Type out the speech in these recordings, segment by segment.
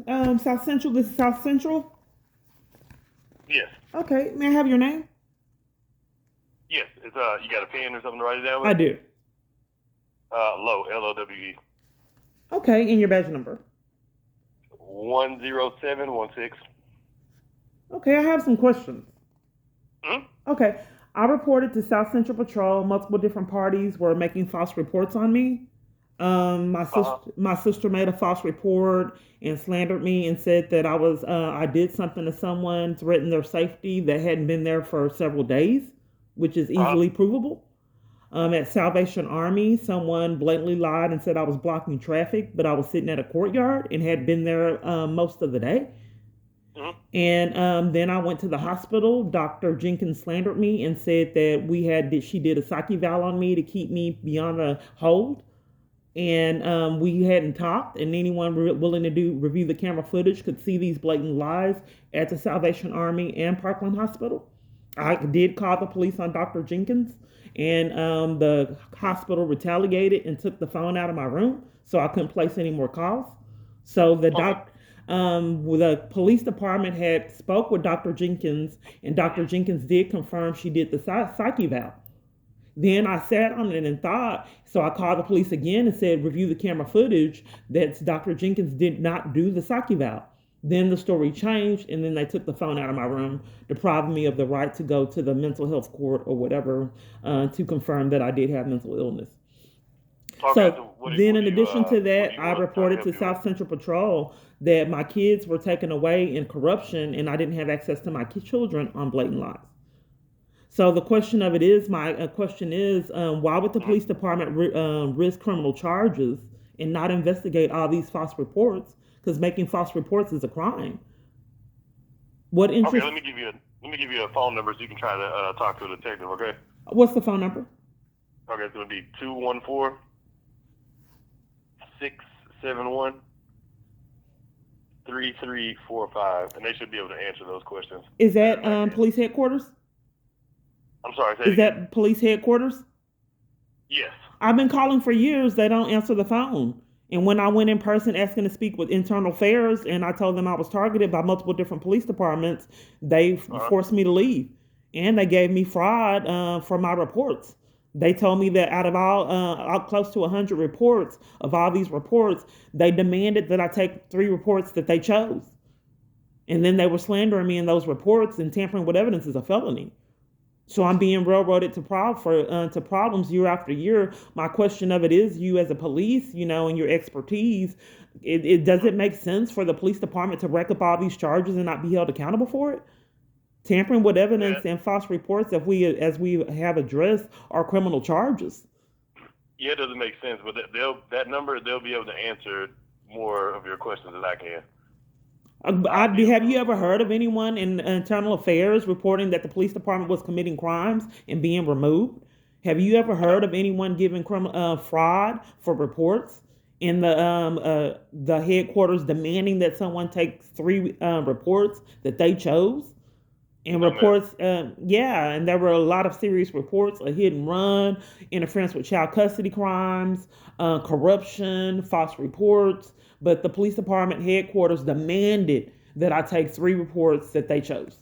South Central. This is South Central. Yes. Okay. May I have your name? Yes. It's you got a pen or something to write it down with? I do. Lowe, Lowe. Okay. And your badge number. 10716. Okay. I have some questions. Hmm? Okay. I reported to South Central Patrol. Multiple different parties were making false reports on me. My sister made a false report and slandered me and said that I did something to someone, threatened their safety that hadn't been there for several days, which is easily provable. At Salvation Army, someone blatantly lied and said I was blocking traffic, but I was sitting at a courtyard and had been there most of the day. And then I went to the hospital. Dr. Jenkins slandered me and said that she did a psych eval on me to keep me beyond a hold. And we hadn't talked, and anyone willing to review the camera footage could see these blatant lies at the Salvation Army and Parkland Hospital. I did call the police on Dr. Jenkins, and the hospital retaliated and took the phone out of my room, so I couldn't place any more calls. So the police department had spoke with Dr. Jenkins, and Dr. Jenkins did confirm she did the psych eval. Then I sat on it and thought, so I called the police again and said, review the camera footage that Dr. Jenkins did not do the psych eval. Then the story changed, and then they took the phone out of my room, depriving me of the right to go to the mental health court or whatever to confirm that I did have mental illness. Okay, So then in addition to that, I reported to South Central Patrol that my kids were taken away in corruption and I didn't have access to my children on blatant lies. So the question of it is, why would the police department risk criminal charges and not investigate all these false reports? Because making false reports is a crime. What interest? Okay, let me give you a phone number so you can try to talk to a detective. Okay. What's the phone number? Okay, it's gonna be 214-671-3345, and they should be able to answer those questions. Is that police headquarters? I'm sorry. Is that police headquarters? Yes. I've been calling for years. They don't answer the phone. And when I went in person asking to speak with internal affairs and I told them I was targeted by multiple different police departments, they forced me to leave. And they gave me fraud for my reports. They told me that out of all close to 100 reports, of all these reports, they demanded that I take 3 reports that they chose. And then they were slandering me in those reports, and tampering with evidence is a felony. So I'm being railroaded to problems year after year. My question of it is, you as a police, and your expertise, does it make sense for the police department to rack up all these charges and not be held accountable for it? Tampering with evidence and false reports, as we have addressed, are criminal charges. Yeah, it doesn't make sense, but they'll be able to answer more of your questions than I can. Have you ever heard of anyone in internal affairs reporting that the police department was committing crimes and being removed? Have you ever heard of anyone giving fraud for reports in the headquarters demanding that someone take 3 reports that they chose? And reports, and there were a lot of serious reports: a hit and run, interference with child custody crimes, corruption, false reports. But the police department headquarters demanded that I take 3 reports that they chose.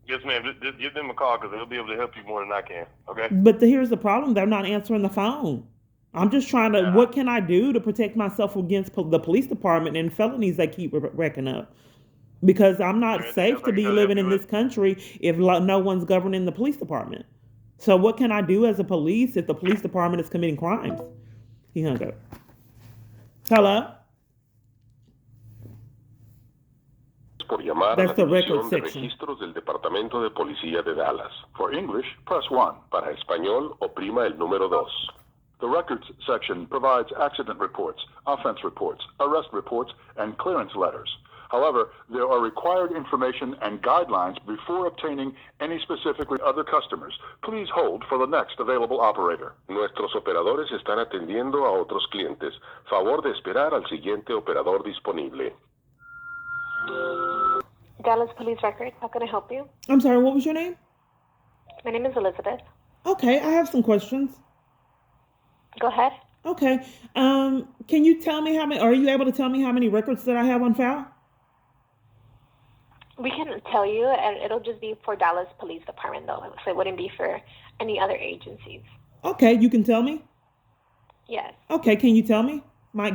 Yes, ma'am. Just give them a call because they'll be able to help you more than I can. Okay. But here's the problem: they're not answering the phone. I'm just trying to. What can I do to protect myself against the police department and felonies they keep racking up? Because I'm not safe to be living in this country if no one's governing the police department. So what can I do as a police if the police department is committing crimes? He hung up. Hello? Por llamar That's a the la record División de section. Registros del Departamento de Policía de Dallas. For English, press 1. Para español, oprima el número 2. The records section provides accident reports, offense reports, arrest reports, and clearance letters. However, there are required information and guidelines before obtaining any specific with other customers. Please hold for the next available operator. Nuestros operadores están atendiendo a otros clientes. Favor de esperar al siguiente operador disponible. Dallas Police Records, how can I help you? I'm sorry, what was your name? My name is Elizabeth. Okay, I have some questions. Go ahead. Okay. Can you tell me how many? Are you able to tell me how many records that I have on file? We can tell you, and it'll just be for Dallas Police Department, though. So it wouldn't be for any other agencies. Okay, you can tell me. Yes. Okay, can you tell me?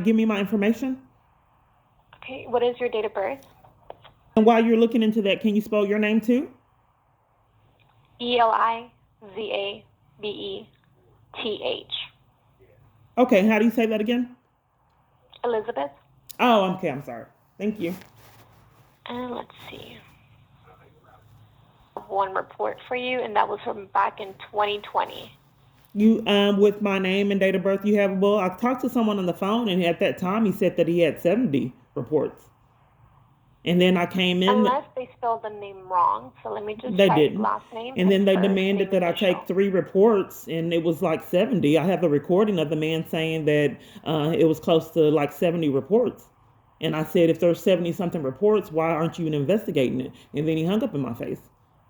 Give me my information. Okay. What is your date of birth? And while you're looking into that, can you spell your name too? Elizabeth. Okay, how do you say that again? Elizabeth. Oh, okay, I'm sorry. Thank you. And let's see. One report for you, and that was from back in 2020. You with my name and date of birth, you have. Well, I talked to someone on the phone, and at that time he said that he had 70 reports. And then I came in. Unless they spelled the name wrong. So let me just They try his didn't. last name. And then they first demanded name that I take initial. 3 reports, and it was like 70. I have a recording of the man saying that it was close to like 70 reports. And I said, if there's 70 something reports, why aren't you even investigating it? And then he hung up in my face.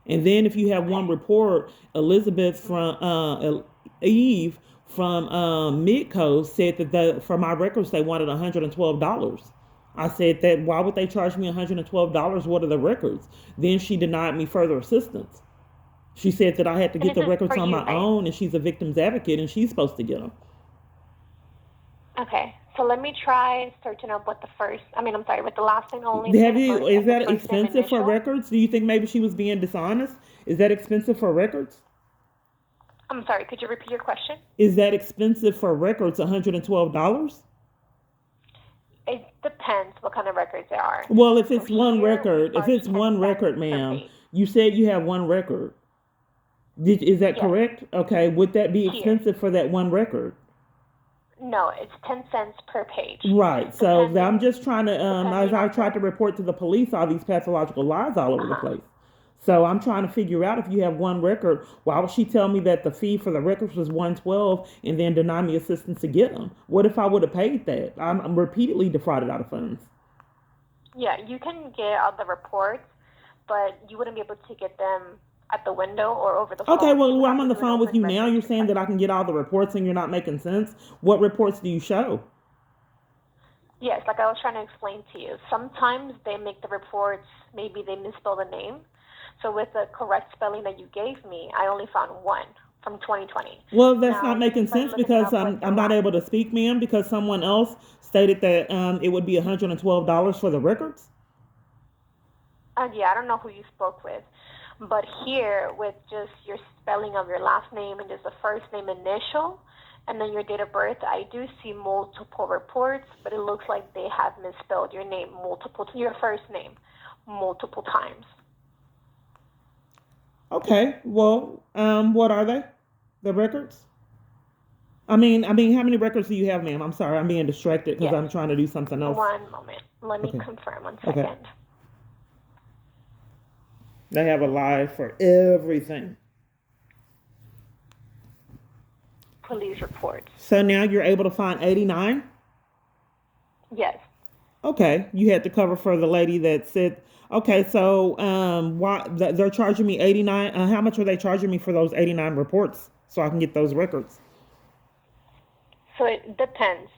And then if you have one report, Elizabeth from Eve from Midcoast said that for my records they wanted $112. I said that why would they charge me $112? What are the records? Then she denied me further assistance. She said that I had to And get this the is records for on you, my right? own, and she's a victim's advocate, and she's supposed to get them. Okay. So let me try searching up what with the last name only. Have date of you? birth, Is and the that first name expensive for initial. records? Do you think maybe she was being dishonest? Is that expensive for records? I'm sorry, could you repeat your question? Is that expensive for records? $112? It depends what kind of records there are. Well, if So it's one here we record, if charge it's 10 one cents record, per ma'am, page. you said you have one record. Is that Yes. correct? Okay. Would that be Here. expensive for that one record? No, it's 10 cents per page. Right. So I'm Depending just trying to, as depending I on tried to the report to the police, all these pathological lies all over the uh-huh. place. So I'm trying to figure out if you have one record. Why would she tell me that the fee for the records was 112 and then deny me assistance to get them? What if I would have paid that? I'm repeatedly defrauded out of funds. Yeah, you can get all the reports, but you wouldn't be able to get them at the window or over the Okay, phone. You well, would I'm have on to the do an phone with open you now. records You're saying request. that I can get all the reports and you're not making sense. What reports do you show? Yes, like I was trying to explain to you. Sometimes they make the reports, maybe they misspell the name. So with the correct spelling that you gave me, I only found one from 2020. Well, that's Now, not making just by sense looking because up with the I'm not last able to name. speak, ma'am, because someone else stated that it would be $112 for the records. Yeah, I don't know who you spoke with. But here, with just your spelling of your last name and just the first name initial, and then your date of birth, I do see multiple reports, but it looks like they have misspelled your name your first name multiple times. Okay, well, what are they? The records? How many records do you have, ma'am? I'm sorry, I'm being distracted because Yes. I'm trying to do something else. One moment. Let me Okay. confirm. One Okay. second. They have a lie for everything. Police reports. So now you're able to find 89? Yes. Okay, you had to cover for the lady that said, okay, so why they're charging me 89? How much are they charging me for those 89 reports so I can get those records? So it depends.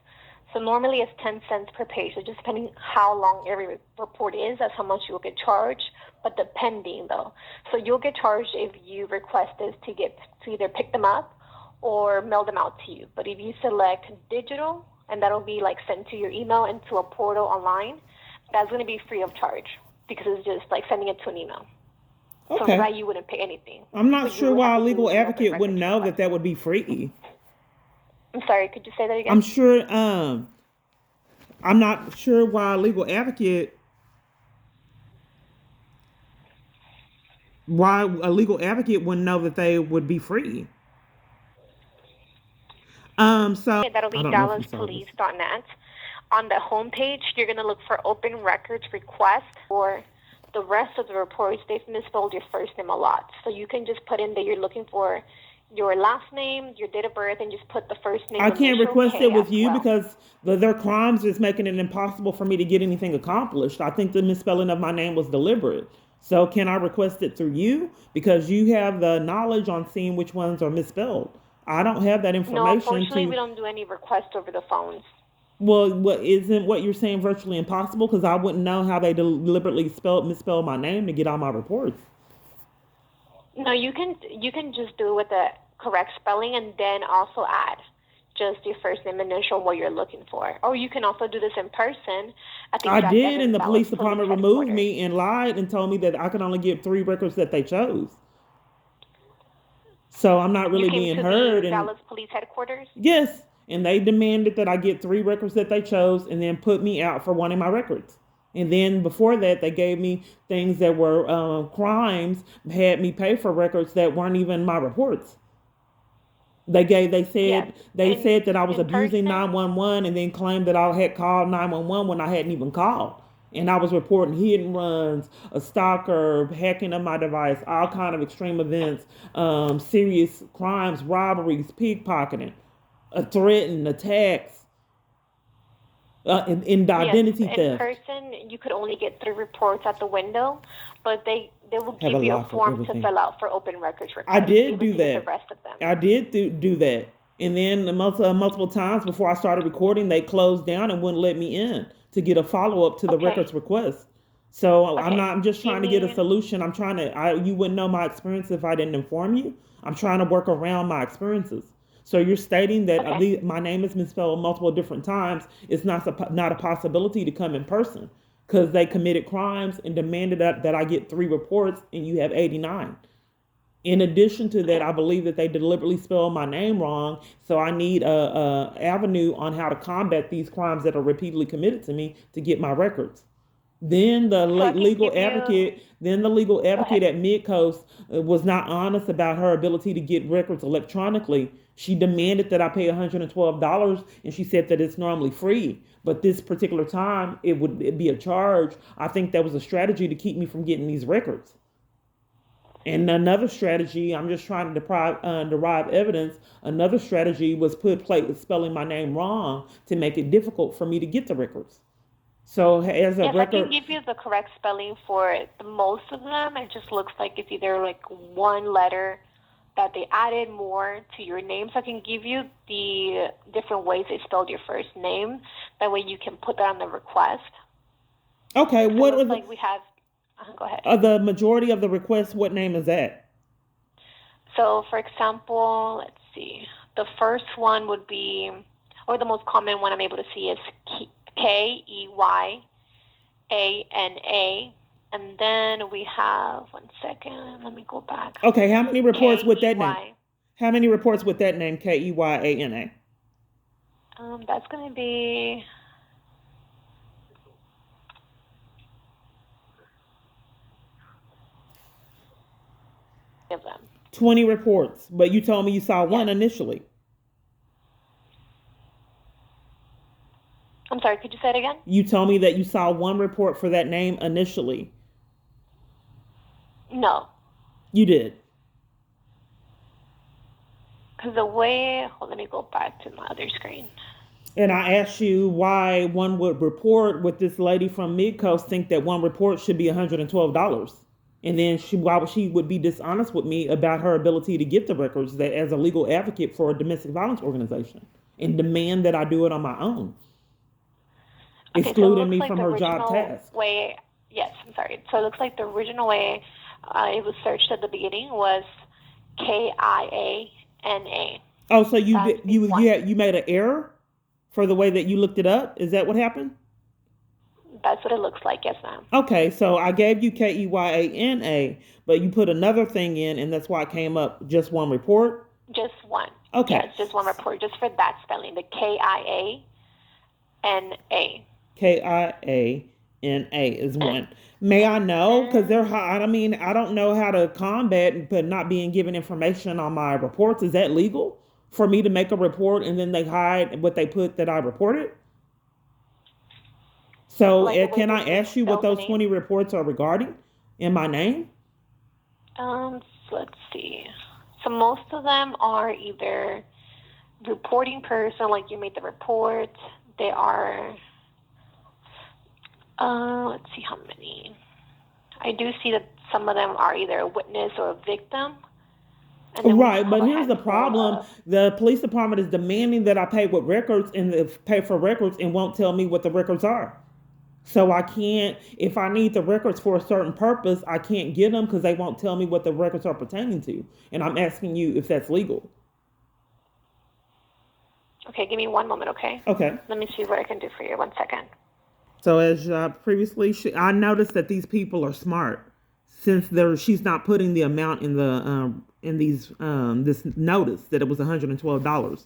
So normally it's 10 cents per page. So just depending how long every report is, that's how much you'll get charged. But depending though, so you'll get charged if you request this to either pick them up or mail them out to you. But if you select digital, and that'll be like sent to your email and to a portal online, that's going to be free of charge because it's just like sending it to an email. So for Okay. that you wouldn't pay anything. I'm not But you sure would why have a to legal do an open advocate wouldn't records know that request. that would be free. I'm sorry, could you say that again? I'm sure I'm not sure why a legal advocate wouldn't know that they would be free. So That'll I be don't know if you saw this. dallaspolice.net. On the homepage, you're going to look for open records request. For the rest of the reports, they've misspelled your first name a lot. So you can just put in that you're looking for your last name, your date of birth, and just put the first name I can't initial request K it with as you well. because their crimes is making it impossible for me to get anything accomplished. I think the misspelling of my name was deliberate. So can I request it through you? Because you have the knowledge on seeing which ones are misspelled. I don't have that No, information unfortunately, we to. don't do any requests over the phones. Well, what isn't what you're saying virtually impossible? Because I wouldn't know how they deliberately misspelled my name to get all my reports. No, you can just do it with the correct spelling and then also add just your first name initial what you're looking for. Or you can also do this in person at the I exact did, Evans and the Dallas police Police department removed Headquarters. me and lied and told me that I could only get 3 records that they chose. So I'm not You really came being to heard, the and Dallas Police Headquarters? yes, and they demanded that I get 3 records that they chose, and then put me out for wanting my records. And then before that, they gave me things that were crimes, had me pay for records that weren't even my reports. They Yes. said that I was In abusing person? 911, and then claimed that I had called 911 when I hadn't even called. And I was reporting hit and runs, a stalker, hacking of my device, all kind of extreme events, serious crimes, robberies, pickpocketing, threatened attacks, in Yes. identity In theft. person, you could only get 3 reports at the window, but they will Have a give you a lot for form to everything. fill out for open records I request to be did able do to get the that. rest of them. I did do that. And then multiple times before I started recording, they closed down and wouldn't let me in to get a follow up to the Okay. records request. So Okay. I'm just Give trying to get a me. solution. You wouldn't know my experience if I didn't inform you. I'm trying to work around my experiences. So you're stating that Okay. my name is misspelled multiple different times. It's not a possibility to come in person because they committed crimes and demanded that I get 3 reports, and you have 89. In addition to that, Okay. I believe that they deliberately spelled my name wrong. So I need a avenue on how to combat these crimes that are repeatedly committed to me to get my records. Then So I can give you. the legal Go ahead. advocate at Midcoast was not honest about her ability to get records electronically. She demanded that I pay $112, and she said that it's normally free. But this particular time, it'd be a charge. I think that was a strategy to keep me from getting these records. And another strategy, I'm just trying to derive evidence. Another strategy was spelling my name wrong to make it difficult for me to get the records. So as a Yes, I can record, give you the correct spelling for the most of them. It just looks like it's either like one letter that they added more to your name. So I can give you the different ways they spelled your first name. That way you can put that on the request. okay, So it looks like we have. Go ahead. the majority of the requests? What name is that? So, for example, let's see. The first one would be, or the most common one I'm able to see is Keywayana. And then we have, one second, let me go back. Okay, how many reports with that name? Key. How many reports with that name? Keyyana. That's going to be, of them. 20 reports, but you told me you saw one Yes. initially. I'm sorry, could you say it again? You told me that you saw one report for that name initially. No. You did. Because the way, let me go back to my other screen. And I asked you why one would report with this lady from Midcoast think that one report should be $112. And then why she would be dishonest with me about her ability to get the records that as a legal advocate for a domestic violence organization and demand that I do it on my own, Okay, so it excluding looks me like from the her job original task. way, yes, I'm sorry. So it looks like the original way it was searched at the beginning was Kiana. Oh, so you That's did the one. you made an error for the way that you looked it up? Is that what happened? That's what it looks like, yes, ma'am. Okay, so I gave you Keyyana, but you put another thing in, and that's why it came up just one report. Just one. Okay. Yes, just one report, just for that spelling, the Kiana. Kiana is one. May I know? Because I mean, I don't know how to combat but not being given information on my reports. Is that legal for me to make a report and then they hide what they put that I reported? So Like the way can I they ask you what spelled the those name? 20 reports are regarding in my name? So let's see. So most of them are either reporting person, like you made the report. They are, let's see how many. I do see that some of them are either a witness or a victim. and then we Right, just have but a here's the handful problem. of. The police department is demanding that I pay with records and pay for records and won't tell me what the records are. So I can't, if I need the records for a certain purpose, I can't get them because they won't tell me what the records are pertaining to. And I'm asking you if that's legal. Okay, give me one moment, okay? Okay. Let me see what I can do for you. 1 second. So as previously, I noticed that these people are smart, since she's not putting the amount in the this notice that it was $112.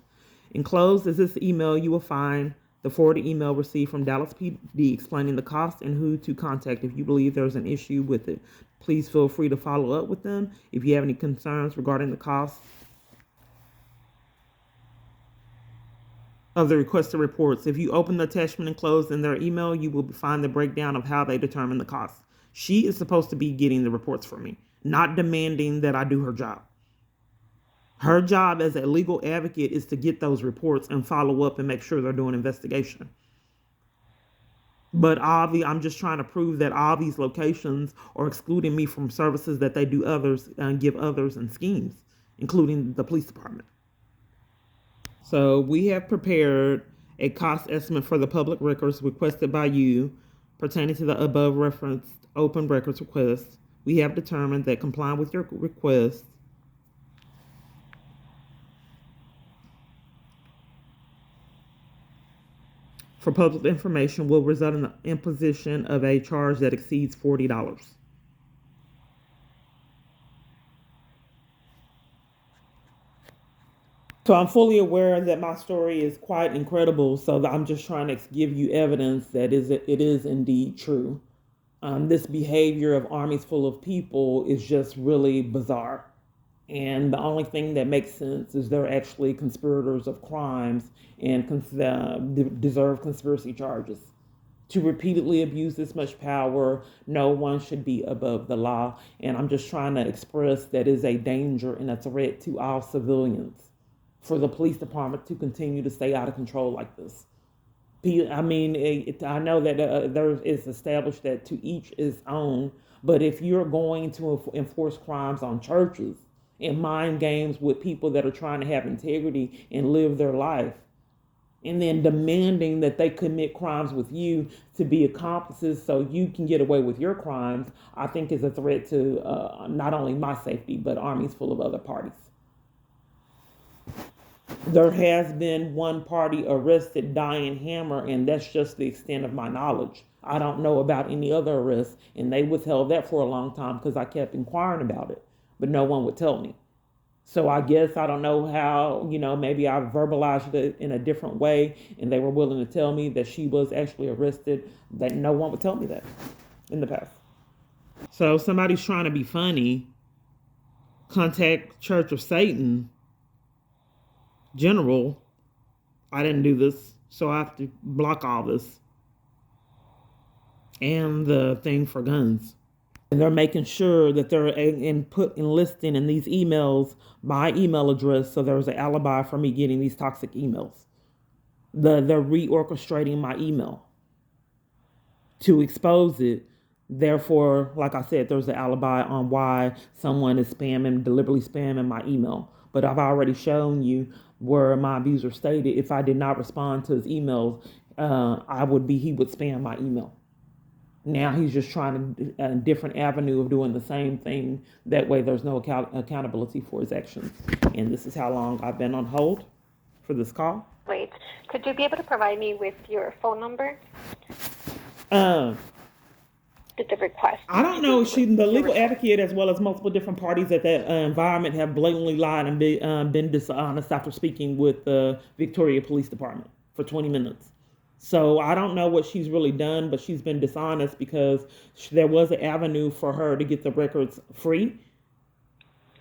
Enclosed is this email. You will find the forwarded email received from Dallas PD explaining the cost and who to contact if you believe there's an issue with it. Please feel free to follow up with them if you have any concerns regarding the cost of the requested reports. If you open the attachment enclosed in their email, you will find the breakdown of how they determine the cost. She is supposed to be getting the reports for me, not demanding that I do her job. Her job as a legal advocate is to get those reports and follow up and make sure they're doing investigation. But I'm just trying to prove that all these locations are excluding me from services that they do others and give others and schemes, including the police department. So we have prepared a cost estimate for the public records requested by you pertaining to the above referenced open records request. We have determined that complying with your request for public information will result in the imposition of a charge that exceeds $40. So I'm fully aware that my story is quite incredible. So I'm just trying to give you evidence that it is indeed true. This behavior of armies full of people is just really bizarre. And the only thing that makes sense is they're actually conspirators of crimes and deserve conspiracy charges. To repeatedly abuse this much power, no one should be above the law. And I'm just trying to express that is a danger and a threat to all civilians for the police department to continue to stay out of control like this. I mean, I know that it's established that to each his own, but if you're going to enforce crimes on churches and mind games with people that are trying to have integrity and live their life, and then demanding that they commit crimes with you to be accomplices so you can get away with your crimes, I think is a threat to not only my safety, but armies full of other parties. There has been one party arrested, Diane Hammer, and that's just the extent of my knowledge. I don't know about any other arrests, and they withheld that for a long time because I kept inquiring about it, but no one would tell me. So I guess I don't know how, maybe I verbalized it in a different way, and they were willing to tell me that she was actually arrested, that no one would tell me that in the past. So if somebody's trying to be funny, contact Church of Satan General. I didn't do this, so I have to block all this. And the thing for guns. And they're making sure that they're enlisting in these emails my email address, so there's an alibi for me getting these toxic emails. They're reorchestrating my email to expose it. Therefore, like I said, there's an alibi on why someone is deliberately spamming my email. But I've already shown you where my abuser stated if I did not respond to his emails, he would spam my email. Now he's just trying a different avenue of doing the same thing. That way there's no accountability for his actions. And this is how long I've been on hold for this call. Wait, could you be able to provide me with your phone number? The request. I don't know. The legal advocate, as well as multiple different parties at that environment, have blatantly lied and been dishonest after speaking with the Victoria Police Department for 20 minutes. So I don't know what she's really done, but she's been dishonest because there was an avenue for her to get the records free,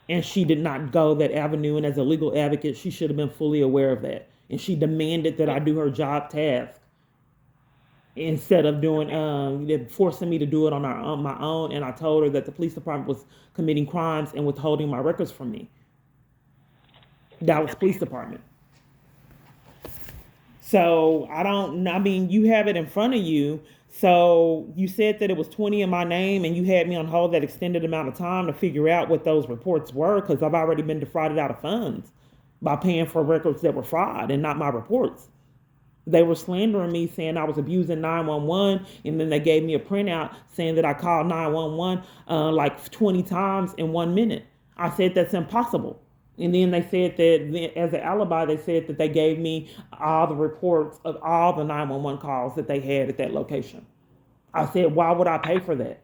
and she did not go that avenue. And as a legal advocate, she should have been fully aware of that. And she demanded that I do her job task instead of forcing me to do it on my own. And I told her that the police department was committing crimes and withholding my records from me. Dallas Police Department. So you have it in front of you. So you said that it was 20 in my name, and you had me on hold that extended amount of time to figure out what those reports were, because I've already been defrauded out of funds by paying for records that were fraud and not my reports. They were slandering me, saying I was abusing 911, and then they gave me a printout saying that I called 911 like 20 times in 1 minute. I said that's impossible. And then they said that as an alibi, they said that they gave me all the reports of all the 911 calls that they had at that location. I said, why would I pay for that?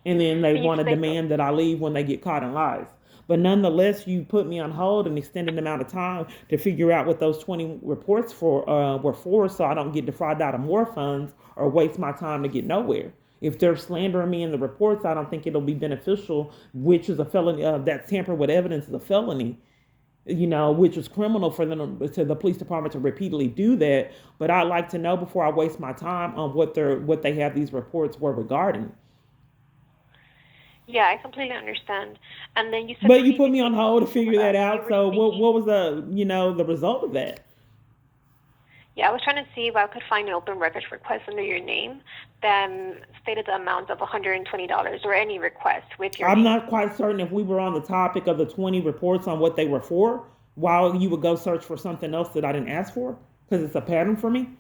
And then they want to demand that I leave when they get caught in lies. But nonetheless, you put me on hold an extended amount of time to figure out what those 20 reports were for, so I don't get defrauded out of more funds or waste my time to get nowhere. If they're slandering me in the reports, I don't think it'll be beneficial, which is a felony. That tamper with evidence is a felony, which is criminal for them to the police department to repeatedly do that. But I'd like to know before I waste my time on what they have these reports were regarding. Yeah, I completely understand. And then you said, but you put me on hold to figure that out. So what was the result of that? Yeah, I was trying to see if I could find an open records request under your name that stated the amount of $120 or any request with your name. I'm not quite certain if we were on the topic of the 20 reports on what they were for, while you would go search for something else that I didn't ask for, because it's a pattern for me.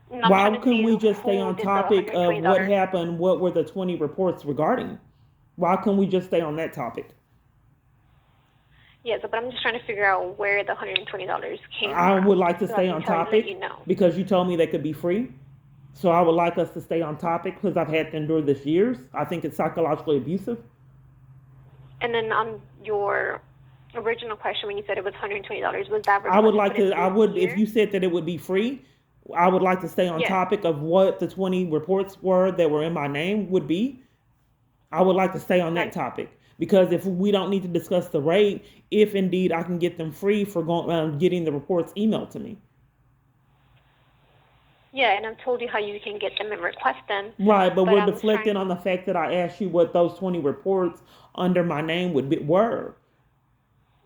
Why couldn't we just stay on topic of what happened? What were the 20 reports regarding? Why couldn't we just stay on that topic? Yes, but I'm just trying to figure out where the $120 came from. I would like to stay on topic because you told me they could be free. So I would like us to stay on topic because I've had to endure this years. I think it's psychologically abusive. And then on your original question, when you said it was $120, was that? I would like to. If you said that it would be free, I would like to stay on topic of what the 20 reports were that were in my name would be. I would like to stay on that topic. Because if we don't need to discuss the rate, if indeed I can get them free for getting the reports emailed to me. Yeah, and I've told you how you can get them and request them. Right, but we're deflecting on the fact that I asked you what those 20 reports under my name were.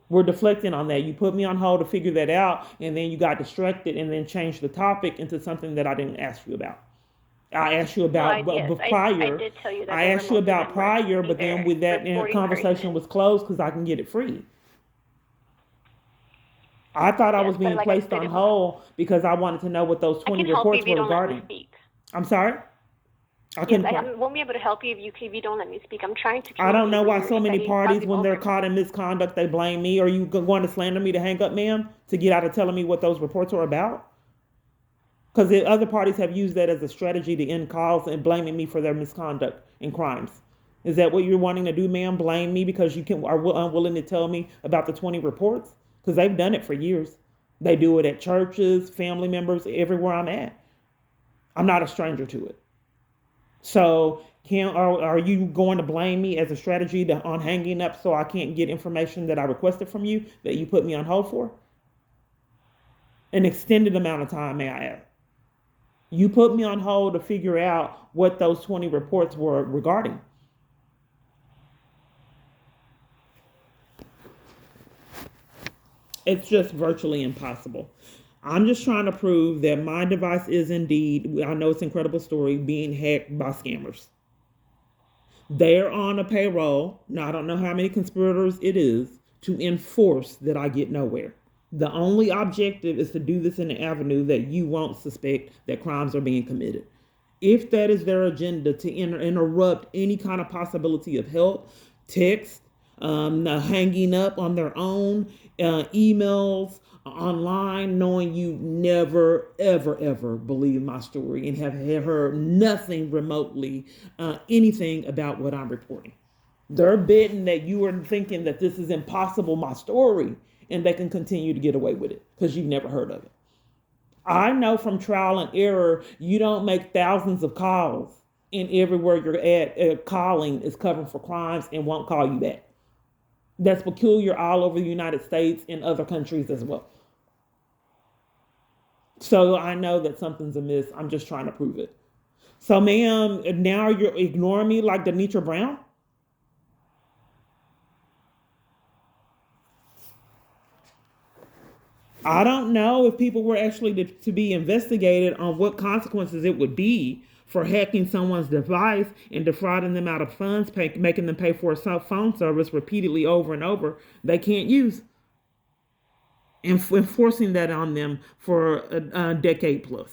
We're deflecting on that. You put me on hold to figure that out, and then you got distracted and then changed the topic into something that I didn't ask you about. I asked you about prior. I did tell you that. I asked you about prior, but then with that conversation was closed because I can get it free. I thought I was being placed on hold because I wanted to know what those 20 reports were regarding. I'm sorry? I won't be able to help you if you don't let me speak. I'm trying to. I don't know why so many parties, when they're caught in misconduct, they blame me. Are you going to slander me to hang up, ma'am, to get out of telling me what those reports are about? Because the other parties have used that as a strategy to end calls and blaming me for their misconduct and crimes. Is that what you're wanting to do, ma'am? Blame me because you are unwilling to tell me about the 20 reports? Because they've done it for years. They do it at churches, family members, everywhere I'm at. I'm not a stranger to it. So are you going to blame me as a strategy on hanging up so I can't get information that I requested from you that you put me on hold for? An extended amount of time, may I add. You put me on hold to figure out what those 20 reports were regarding. It's just virtually impossible. I'm just trying to prove that my device is indeed, I know it's an incredible story, being hacked by scammers. They're on a payroll. Now, I don't know how many conspirators it is to enforce that I get nowhere. The only objective is to do this in an avenue that you won't suspect that crimes are being committed. If that is their agenda to interrupt any kind of possibility of help, text, hanging up on their own, emails, online, knowing you never, ever, ever believe my story and have heard nothing remotely, anything about what I'm reporting. They're betting that you are thinking that this is impossible, my story, and they can continue to get away with it because you've never heard of it. I know from trial and error, you don't make thousands of calls and everywhere you're at, calling is covering for crimes and won't call you back. That's peculiar all over the United States and other countries as well. So I know that something's amiss. I'm just trying to prove it. So, ma'am, now you're ignoring me like Denitra Brown? I don't know if people were actually to be investigated on what consequences it would be for hacking someone's device and defrauding them out of funds, making them pay for a cell phone service repeatedly over and over they can't use, and enforcing that on them for a decade plus.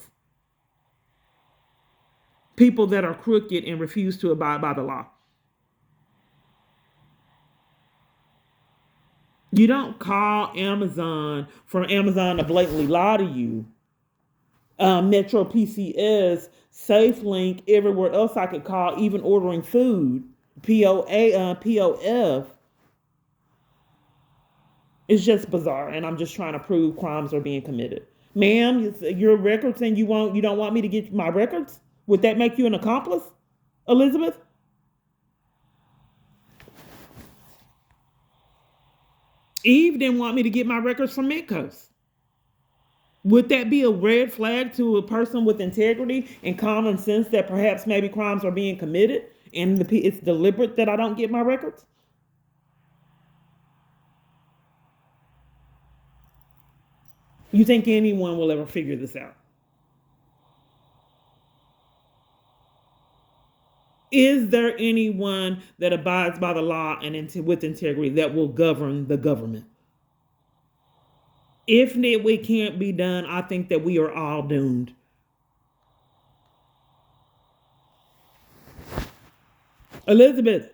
People that are crooked and refuse to abide by the law. You don't call Amazon for Amazon to blatantly lie to you. Metro PCS, SafeLink, everywhere else I could call, even ordering food, POF. It's just bizarre, and I'm just trying to prove crimes are being committed. Ma'am, your records, and you don't want me to get my records? Would that make you an accomplice, Elizabeth? Eve didn't want me to get my records from Midcoast. Would that be a red flag to a person with integrity and common sense that perhaps maybe crimes are being committed and it's deliberate that I don't get my records? You think anyone will ever figure this out? Is there anyone that abides by the law and with integrity that will govern the government? If it can't be done, I think that we are all doomed. Elizabeth,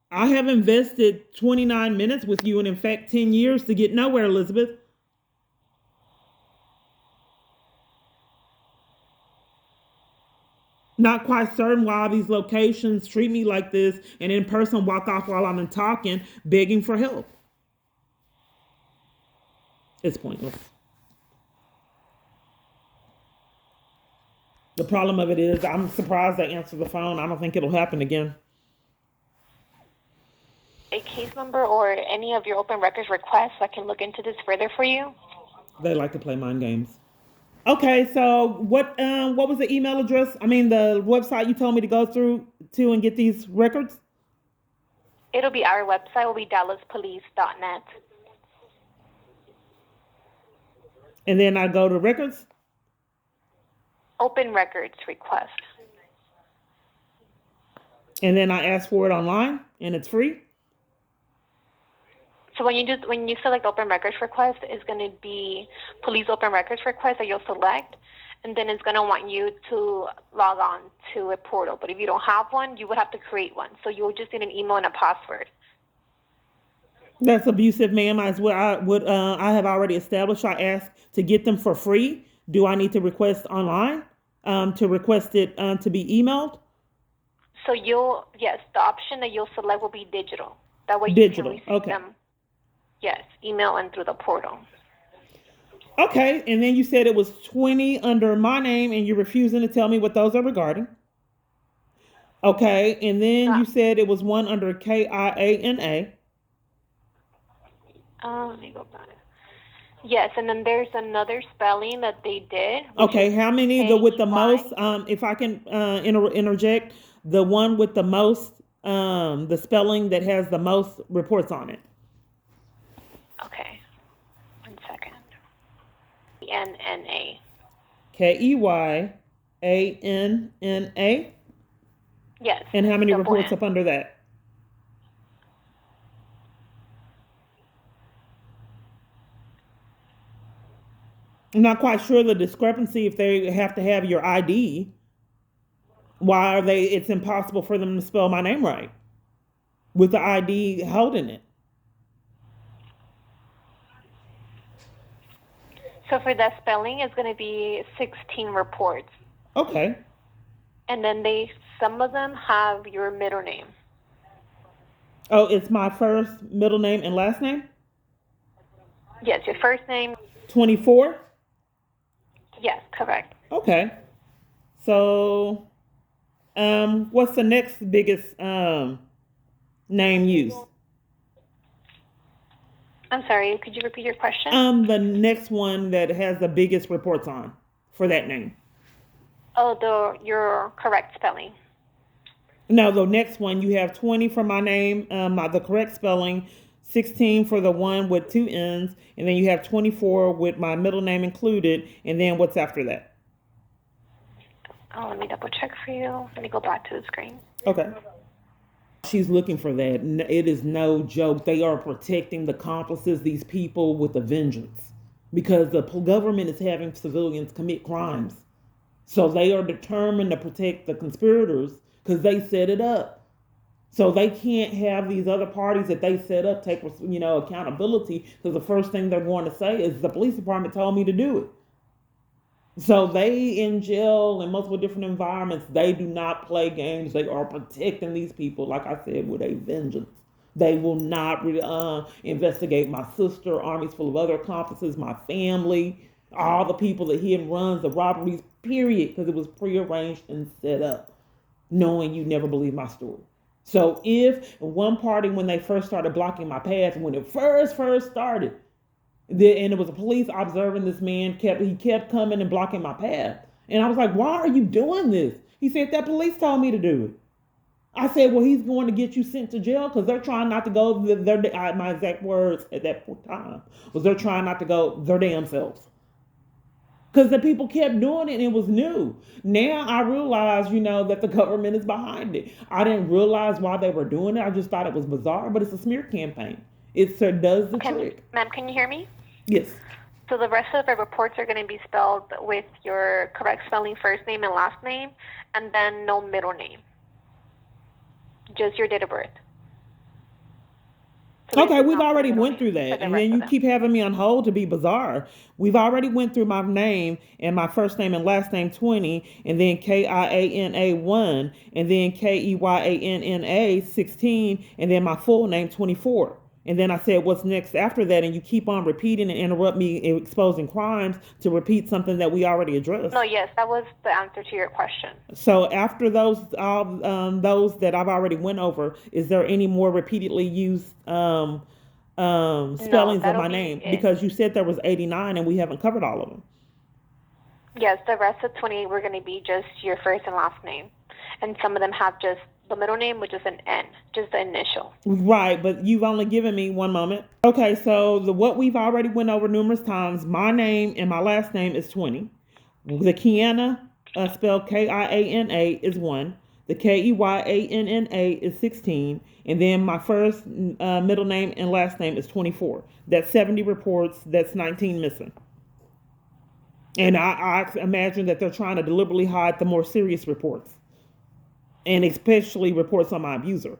I have invested 29 minutes with you and in fact 10 years to get nowhere, Elizabeth. Not quite certain why these locations treat me like this and in person walk off while I'm talking, begging for help. It's pointless. The problem of it is I'm surprised they answer the phone. I don't think it'll happen again. A case number or any of your open records requests so I can look into this further for you? They like to play mind games. Okay, so what was the email address? I mean, the website you told me to go through to and get these records? It'll be our website. Will be dallaspolice.net. And then I go to records? Open records request. And then I ask for it online and it's free? So when you select open records request, it's going to be police open records request that you'll select, and then it's going to want you to log on to a portal. But if you don't have one, you would have to create one. So you'll just need an email and a password. That's abusive, ma'am. I have already established. I asked to get them for free. Do I need to request online to request it to be emailed? So the option that you'll select will be digital. That way you can receive them. Yes, email and through the portal. Okay, and then you said it was 20 under my name, and you're refusing to tell me what those are regarding. Okay, and then you said it was one under KIANA. Let me go back. Yes, and then there's another spelling that they did. Okay, how many with the most? If I can interject, the one with the most, the spelling that has the most reports on it. Okay, 1 second. KEYANNA. KEYANNA? Yes. And how many reports up under that? I'm not quite sure the discrepancy if they have to have your ID. Why it's impossible for them to spell my name right with the ID holding it. So for that spelling, it's going to be 16 reports. Okay. And then some of them have your middle name. Oh, it's my first, middle name, and last name? Yes, your first name. 24? Yes, correct. Okay. So, what's the next biggest name used? I'm sorry, could you repeat your question? The next one that has the biggest reports on for that name. Oh, your correct spelling. No, the next one you have 20 for my name, the correct spelling, 16 for the one with two N's, and then you have 24 with my middle name included, and then what's after that? Oh, let me double check for you. Let me go back to the screen. Okay. She's looking for that. It is no joke. They are protecting the accomplices, these people, with a vengeance, because the government is having civilians commit crimes. So they are determined to protect the conspirators because they set it up. So they can't have these other parties that they set up take, accountability, because the first thing they're going to say is the police department told me to do it. So they in jail in multiple different environments. They do not play games. They are protecting these people, like I said, with a vengeance. They will not investigate my sister, armies full of other accomplices, my family, all the people that he runs, the robberies, period, because it was prearranged and set up, knowing you never believe my story. So if one party, when they first started blocking my path, when it first started, and it was a police observing this man, he kept coming and blocking my path. And I was like, why are you doing this? He said, that police told me to do it. I said, well, he's going to get you sent to jail because they're trying not to go, my exact words at that time was they're trying not to go their damn selves. Because the people kept doing it and it was new. Now I realize, that the government is behind it. I didn't realize why they were doing it. I just thought it was bizarre, but it's a smear campaign. It does the trick. Ma'am, can you hear me? Yes. So the rest of the reports are going to be spelled with your correct spelling, first name and last name, and then no middle name. Just your date of birth. So okay, we've already went through that, and then you keep having me on hold to be bizarre. We've already went through my name and my first name and last name 20, and then KIANA 1, and then KEYANNA 16, and then my full name 24. And then I said, what's next after that? And you keep on repeating and interrupt me exposing crimes to repeat something that we already addressed. No, yes, that was the answer to your question. So after those that I've already went over, is there any more repeatedly used spellings of my name? Because you said there was 89 and we haven't covered all of them. Yes, the rest of 28 were going to be just your first and last name. And some of them have just the middle name, which is an N, just the initial. Right, but you've only given me one moment. Okay, so what we've already went over numerous times, my name and my last name is 20. The Kiana, spelled KIANA, is 1. The KEYANNA is 16. And then my first middle name and last name is 24. That's 70 reports. That's 19 missing. And I imagine that they're trying to deliberately hide the more serious reports. And especially reports on my abuser.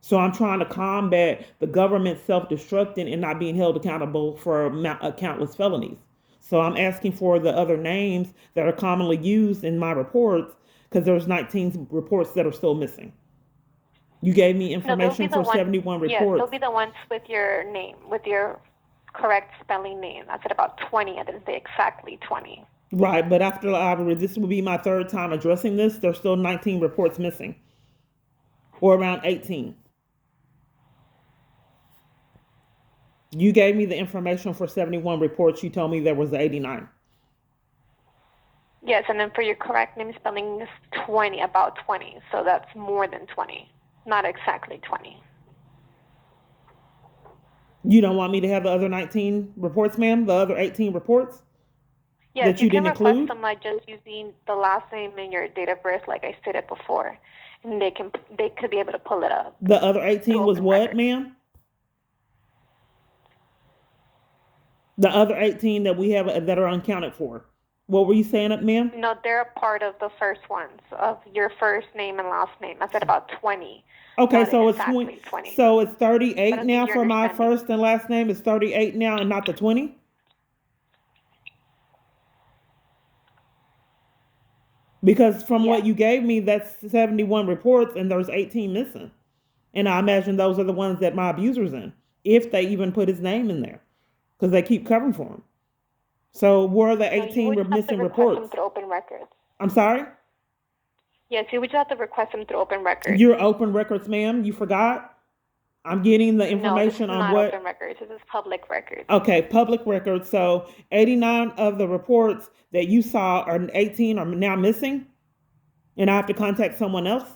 So I'm trying to combat the government self-destructing and not being held accountable for countless felonies. So I'm asking for the other names that are commonly used in my reports, because there's 19 reports that are still missing. You gave me information for 71 reports. Yes, they'll be the ones with your name, with your correct spelling name. I said about 20. I didn't say exactly 20. Right, but after this will be my third time addressing this, there's still 19 reports missing. Or around 18. You gave me the information for 71 reports. You told me there was 89. Yes, and then for your correct name spelling is 20, about 20. So that's more than 20, not exactly 20. You don't want me to have the other 19 reports, ma'am? The other 18 reports? Yes, that you didn't request include? them like just using the last name and your date of birth, like I stated before, and they could be able to pull it up. The other 18 was what, record. Ma'am? The other 18 that we have that are unaccounted for. What were you saying, ma'am? No, they're a part of the first ones of your first name and last name. I said about 20. Okay, so exactly it's 20. So it's 38 But I now think for you're my understanding. first and last name. It's 38 now and not the 20? Because from what you gave me, that's 71 reports and there's 18 missing. And I imagine those are the ones that my abuser's in, if they even put his name in there, because they keep covering for him. So where are the 18 missing reports? Through open records. I'm sorry? Yes, you would just have to request them through open records. Your open records, ma'am? You forgot? I'm getting the information on what? No, this is not open records. This is public records. Okay, public records. So 89 of the reports that you saw are 18 are now missing? And I have to contact someone else?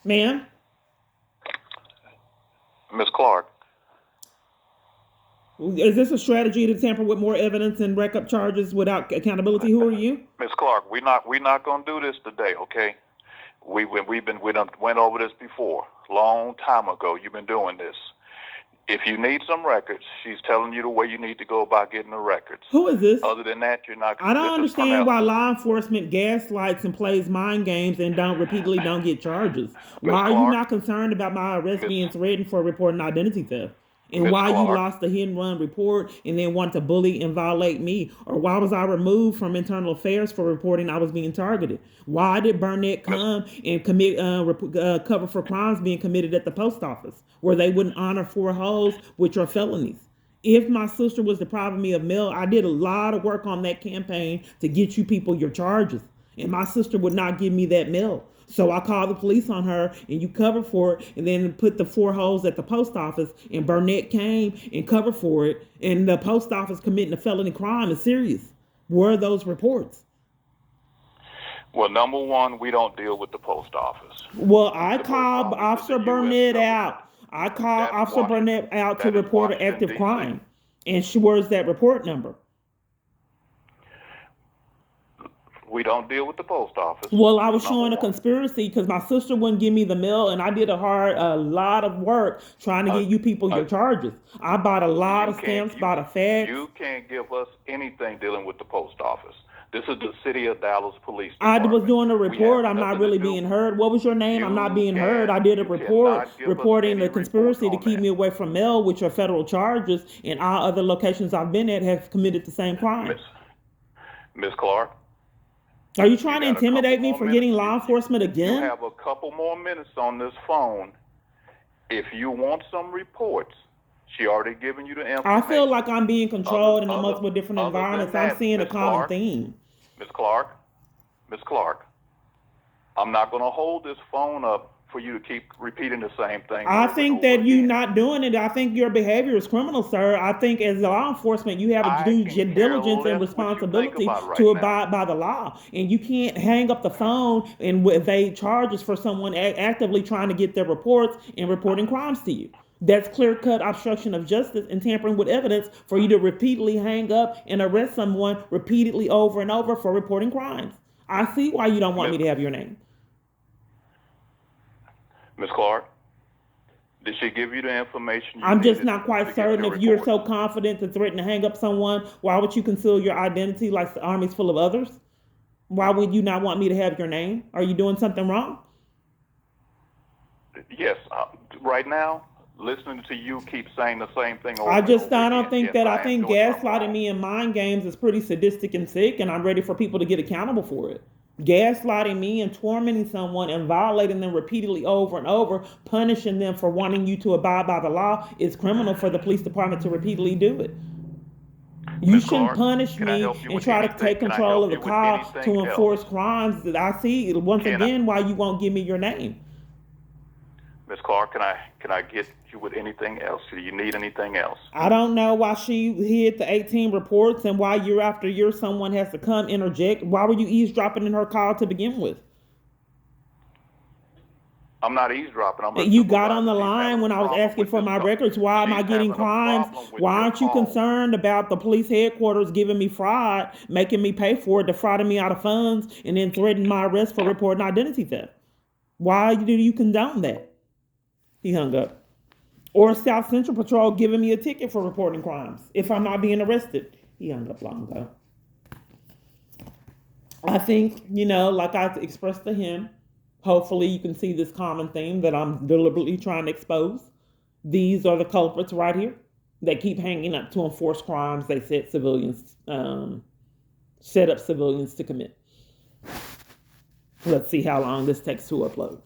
Ma'am? Ms. Clark. Is this a strategy to tamper with more evidence and rack up charges without accountability? Who are you? Ms. Clark, we're not gonna do this today, okay? We done went over this before, long time ago. You've been doing this. If you need some records, she's telling you the way you need to go about getting the records. Who is this? Other than that, you're not. I don't this understand why law enforcement gaslights and plays mind games and repeatedly don't get charges. Why are you not concerned about my arrest being threatened for reporting identity theft? And why you lost the hit and run report and then want to bully and violate me? Or why was I removed from internal affairs for reporting I was being targeted? Why did Burnett come and commit cover for crimes being committed at the post office where they wouldn't honor 4 holes, which are felonies? If my sister was depriving me of mail, I did a lot of work on that campaign to get you people your charges. And my sister would not give me that mail. So I called the police on her and you covered for it and then put the 4 holes at the post office and Burnett came and covered for it and the post office committing a felony crime is serious. Where are those reports? Well, number one, we don't deal with the post office. Well, I called Officer Burnett out. I called Officer Burnett out to report an active crime. And where's that report number? We don't deal with the post office. Well, I was showing a conspiracy because my sister wouldn't give me the mail, and I did a lot of work trying to get you people your charges. I bought a lot of stamps, bought a fax. You can't give us anything dealing with the post office. This is the City of Dallas Police I Department. was doing a report. I'm not really being heard. What was your name? I'm not being heard. I did a report reporting the conspiracy to keep me away from mail, which are federal charges, and all other locations I've been at have committed the same crime. Miss Clark? Are you trying to intimidate me for getting law enforcement again? You have a couple more minutes on this phone. If you want some reports, she already given you the information. I feel like I'm being controlled in multiple different environments. I'm seeing a common theme. Miss Clark, I'm not going to hold this phone up for you to keep repeating the same thing. I think that you're not doing it. I think your behavior is criminal, sir. I think as law enforcement, you have a due diligence and responsibility to abide by the law. And you can't hang up the phone and evade charges for someone actively trying to get their reports and reporting crimes to you. That's clear-cut obstruction of justice and tampering with evidence for you to repeatedly hang up and arrest someone repeatedly over and over for reporting crimes. I see why you don't want me to have your name. Ms. Clark, did she give you the information? I'm just not quite certain. If you're so confident to threaten to hang up someone, why would you conceal your identity like the army's full of others? Why would you not want me to have your name? Are you doing something wrong? Yes. Right now, listening to you keep saying the same thing over I think gaslighting gaslighting me and mind games is pretty sadistic and sick, and I'm ready for people to get accountable for it. Gaslighting me and tormenting someone and violating them repeatedly over and over, punishing them for wanting you to abide by the law is criminal for the police department to repeatedly do it. You shouldn't punish me and try to take control of the car to enforce crimes that I see once again why you won't give me your name. Ms. Clark, can I get you with anything else? Do you need anything else? I don't know why she hid the 18 reports and why year after year someone has to come interject. Why were you eavesdropping in her call to begin with? I'm not eavesdropping. You got on the line when I was asking for my records. Why am I getting crimes? Why aren't you concerned about the police headquarters giving me fraud, making me pay for it, defrauding me out of funds, and then threatening my arrest for reporting identity theft? Why do you condone that? He hung up. Or South Central Patrol giving me a ticket for reporting crimes if I'm not being arrested. He hung up long ago. I think, like I expressed to him, hopefully you can see this common theme that I'm deliberately trying to expose. These are the culprits right here. They keep hanging up to enforce crimes they set up civilians to commit. Let's see how long this takes to upload.